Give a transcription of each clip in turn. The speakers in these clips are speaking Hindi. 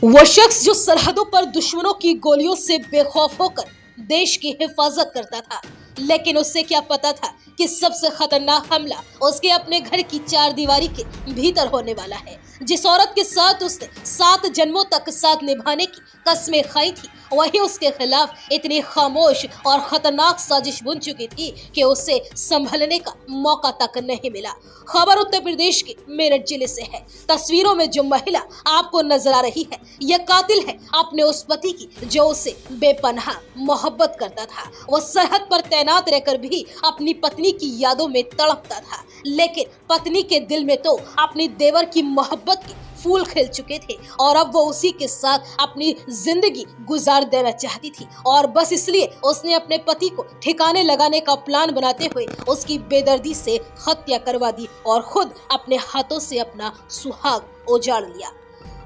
वो शख्स जो सरहदों पर दुश्मनों की गोलियों से बेखौफ होकर देश की हिफाजत करता था, लेकिन उससे क्या पता था कि सबसे खतरनाक हमला उसके अपने घर की चार दीवारी के भीतर होने वाला है। जिस औरत के साथ उसने 7 जन्मों तक साथ निभाने की कस्में खाई थी, वही उसके खिलाफ इतनी खामोश और खतरनाक साजिश बुन चुकी थी कि उसे संभलने का मौका तक नहीं मिला। खबर उत्तर प्रदेश के मेरठ जिले से है। तस्वीरों में जो महिला आपको नजर आ रही है, यह कातिल है अपने उस पति की जो उसे बेपनाह मोहब्बत करता था। वह सरहद पर तैनात रहकर भी अपनी पत्नी की यादों में तड़पता था, लेकिन पत्नी के दिल में तो अपनी देवर की मोहब्बत के फूल खिल चुके थे और अब वो उसी के साथ अपनी जिंदगी गुजार देना चाहती थी। और बस इसलिए उसने अपने पति को ठिकाने लगाने का प्लान बनाते हुए उसकी बेदर्दी से हत्या करवा दी और खुद अपने हाथों से अपना सुहाग उजाड़ लिया।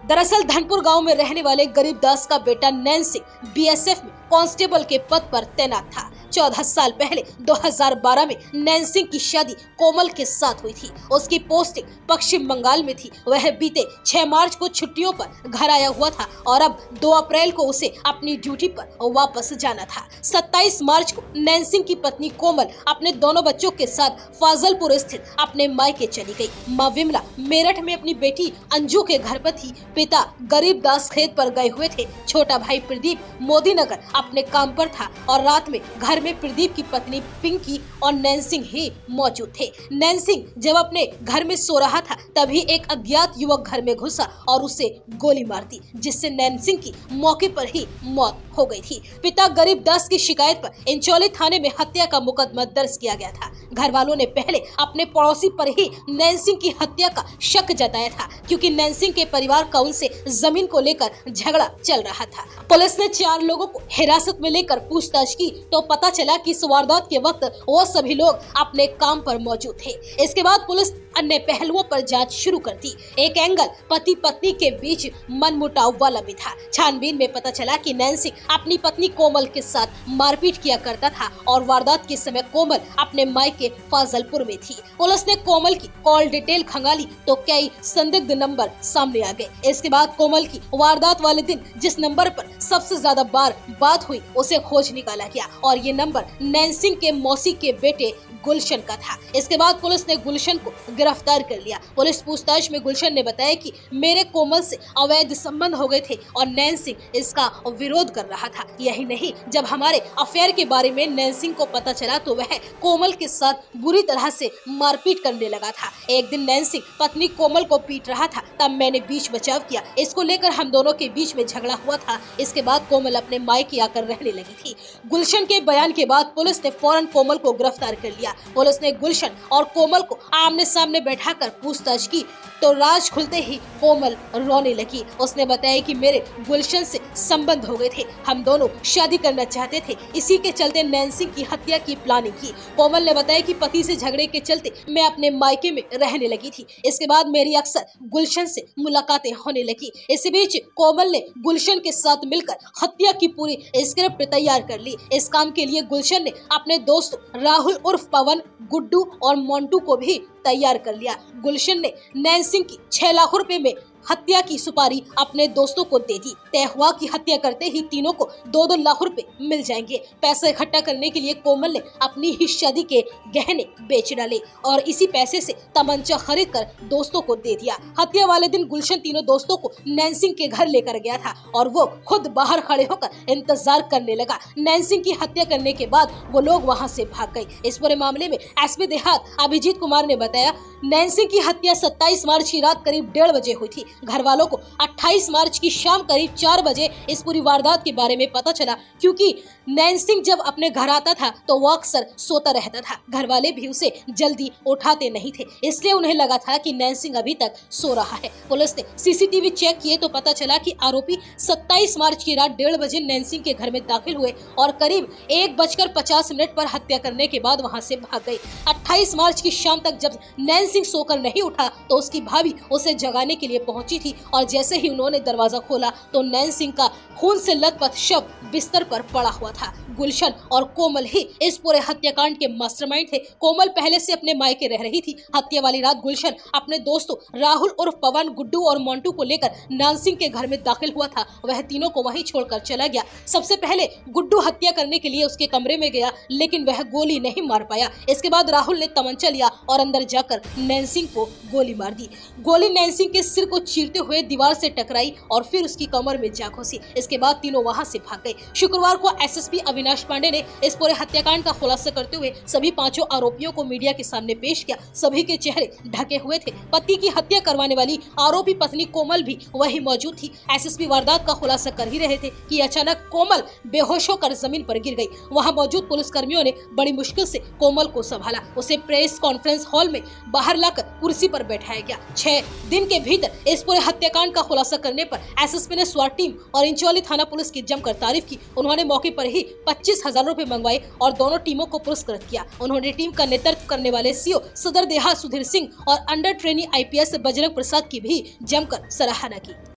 दरअसल धनपुर गांव में रहने वाले गरीब दास का बेटा नैन सिंह बीएसएफ में कांस्टेबल के पद पर तैनात था। 14 साल पहले 2012 में नैन सिंह की शादी कोमल के साथ हुई थी। उसकी पोस्टिंग पश्चिम बंगाल में थी। वह बीते 6 मार्च को छुट्टियों पर घर आया हुआ था और अब 2 अप्रैल को उसे अपनी ड्यूटी पर वापस जाना था। 27 मार्च को नैन सिंह की पत्नी कोमल अपने दोनों बच्चों के साथ फाजलपुर स्थित अपने मायके चली गई। मां विमला मेरठ में अपनी बेटी अंजू के घर पर थी। पिता गरीब दास खेत पर गए हुए थे। छोटा भाई प्रदीप मोदी नगर अपने काम पर था और रात में घर में प्रदीप की पत्नी पिंकी और नैन सिंह ही मौजूद थे। नैन सिंह जब अपने घर में सो रहा था, तभी एक अज्ञात युवक घर में घुसा और उसे गोली मार दी, जिससे नैन सिंह की मौके पर ही मौत हो गई थी। पिता गरीब दास की शिकायत पर इंचौली थाने में हत्या का मुकदमा दर्ज किया गया था। घर वालों ने पहले अपने पड़ोसी पर ही नैन सिंह की हत्या का शक जताया था, क्योंकि नैन सिंह के परिवार का उनसे जमीन को लेकर झगड़ा चल रहा था। पुलिस ने 4 लोगों को हिरासत में लेकर पूछताछ की तो पता चला कि इस वारदात के वक्त वो सभी लोग अपने काम पर मौजूद थे। इसके बाद पुलिस अन्य पहलुओं पर जांच शुरू कर दी। एक एंगल पति पत्नी के बीच मनमुटाव वाला भी था। छानबीन में पता चला कि नैन सिंह अपनी पत्नी कोमल के साथ मारपीट किया करता था और वारदात के समय कोमल अपने मायके फाजलपुर में थी। पुलिस ने कोमल की कॉल डिटेल खंगाली तो कई संदिग्ध नंबर सामने आ गए। इसके बाद कोमल की वारदात वाले दिन जिस नंबर पर सबसे ज्यादा बार बात हुई, उसे खोज निकाला गया और ये नंबर नैन सिंह के मौसी के बेटे गुलशन का था। इसके बाद पुलिस ने गुलशन को गिरफ्तार कर लिया। पुलिस पूछताछ में गुलशन ने बताया कि मेरे कोमल से अवैध संबंध हो गए थे और नैन सिंह इसका विरोध कर रहा था। यही नहीं, जब हमारे अफेयर के बारे में नैन सिंह को पता चला तो वह कोमल के साथ बुरी तरह से मारपीट करने लगा था। एक दिन नैन सिंह पत्नी कोमल को पीट रहा था, तब मैंने बीच बचाव किया। इसको लेकर हम दोनों के बीच में झगड़ा हुआ था। इसके बाद कोमल अपने मायके आकर रहने लगी थी। गुलशन के बयान के बाद पुलिस ने फौरन कोमल को गिरफ्तार कर लिया। पुलिस ने गुलशन और कोमल को आमने सामने बैठाकर पूछताछ की तो राज खुलते ही कोमल रोने लगी। उसने बताया कि मेरे गुलशन से संबंध हो गए थे, हम दोनों शादी करना चाहते थे, इसी के चलते नैन सिंह की हत्या की प्लानिंग की। कोमल ने बताया कि पति से झगड़े के चलते मैं अपने मायके में रहने लगी थी। इसके बाद मेरी अक्सर गुलशन से मुलाकातें होने लगी। इसी बीच कोमल ने गुलशन के साथ मिलकर हत्या की पूरी स्क्रिप्ट तैयार कर ली। इस काम के लिए गुलशन ने अपने दोस्त राहुल उर्फ पवन, गुड्डू और मोंटू को भी तैयार कर लिया। गुलशन ने नैन सिंह की 6 लाख रुपए में हत्या की सुपारी अपने दोस्तों को दे दी। तय हुआ कि हत्या करते ही तीनों को 2-2 लाख रुपए मिल जाएंगे। पैसे इकट्ठा करने के लिए कोमल ने अपनी ही शादी के गहने बेच डाले और इसी पैसे से तमंचा खरीद कर दोस्तों को दे दिया। हत्या वाले दिन गुलशन तीनों दोस्तों को नैन सिंह के घर लेकर गया था और वो खुद बाहर खड़े होकर इंतजार करने लगा। नैन सिंह की हत्या करने के बाद वो लोग वहाँ से भाग गए। इस पूरे मामले में एसपी देहात अभिजीत कुमार ने बताया, नैन सिंह की हत्या 27 मार्च की रात करीब 1:30 बजे हुई थी। घर वालों को 28 मार्च की शाम करीब 4 बजे इस पूरी वारदात के बारे में पता चला, क्योंकि नैन सिंह जब अपने घर आता था तो वो अक्सर सोता रहता था। घर वाले भी उसे जल्दी उठाते नहीं थे, इसलिए उन्हें लगा था कि नैन सिंह अभी तक सो रहा है। पुलिस ने सीसीटीवी चेक किए तो पता चला कि आरोपी 27 मार्च की रात 1:30 बजे नैन सिंह के घर में दाखिल हुए और करीब 1:50 पर हत्या करने के बाद वहां से भाग गए। 28 मार्च की शाम तक जब नैन सिंह सोकर नहीं उठा तो उसकी भाभी उसे जगाने के लिए पहुंची थी और जैसे ही उन्होंने दरवाजा खोला तो नैन सिंह का खून से लथपथ शव बिस्तर पर पड़ा हुआ था। गुलशन और कोमल ही इस पूरे हत्याकांड के मास्टरमाइंड थे। कोमल पहले से अपने मायके रह रही थी। हत्या वाली रात गुलशन अपने दोस्तों राहुल उर्फ पवन, गुड्डू और मोंटू को लेकर नैन सिंह के घर में दाखिल हुआ था। वह तीनों को वहीं छोड़कर चला गया। सबसे पहले गुड्डू हत्या करने के लिए उसके कमरे में गया, लेकिन वह गोली नहीं मार पाया। इसके बाद राहुल ने तमंचा लिया और अंदर जाकर नैन सिंह को गोली मार दी। गोली नैन सिंह के सिर को चीरते हुए दीवार से टकराई और फिर उसकी कमर में जा घुसी। इसके बाद तीनों वहां से भाग गए। शुक्रवार को एसएसपी अविनाश पांडे ने इस पूरे हत्याकांड का खुलासा करते हुए सभी पांचों आरोपियों को मीडिया के सामने पेश किया। सभी के चेहरे ढके हुए थे। पति की हत्या करवाने वाली आरोपी पत्नी कोमल भी वहीं मौजूद थी। एसएसपी वारदात का खुलासा कर ही रहे थे कि अचानक कोमल बेहोश होकर जमीन पर गिर गई। वहां मौजूद पुलिसकर्मियों ने बड़ी मुश्किल से कोमल को संभाला। उसे प्रेस कॉन्फ्रेंस हॉल में बाहर लाकर कुर्सी पर बैठाया गया। 6 दिन के भीतर इस पूरे हत्याकांड का खुलासा करने पर एसएसपी ने स्वाट टीम और इंचौली थाना पुलिस की जमकर तारीफ की। उन्होंने मौके पर ही 25,000 रुपए मंगवाए और दोनों टीमों को पुरस्कृत किया। उन्होंने टीम का नेतृत्व करने वाले सीओ सदर देहा सुधीर सिंह और अंडर ट्रेनी आईपीएस बजरंग प्रसाद की भी जमकर सराहना की।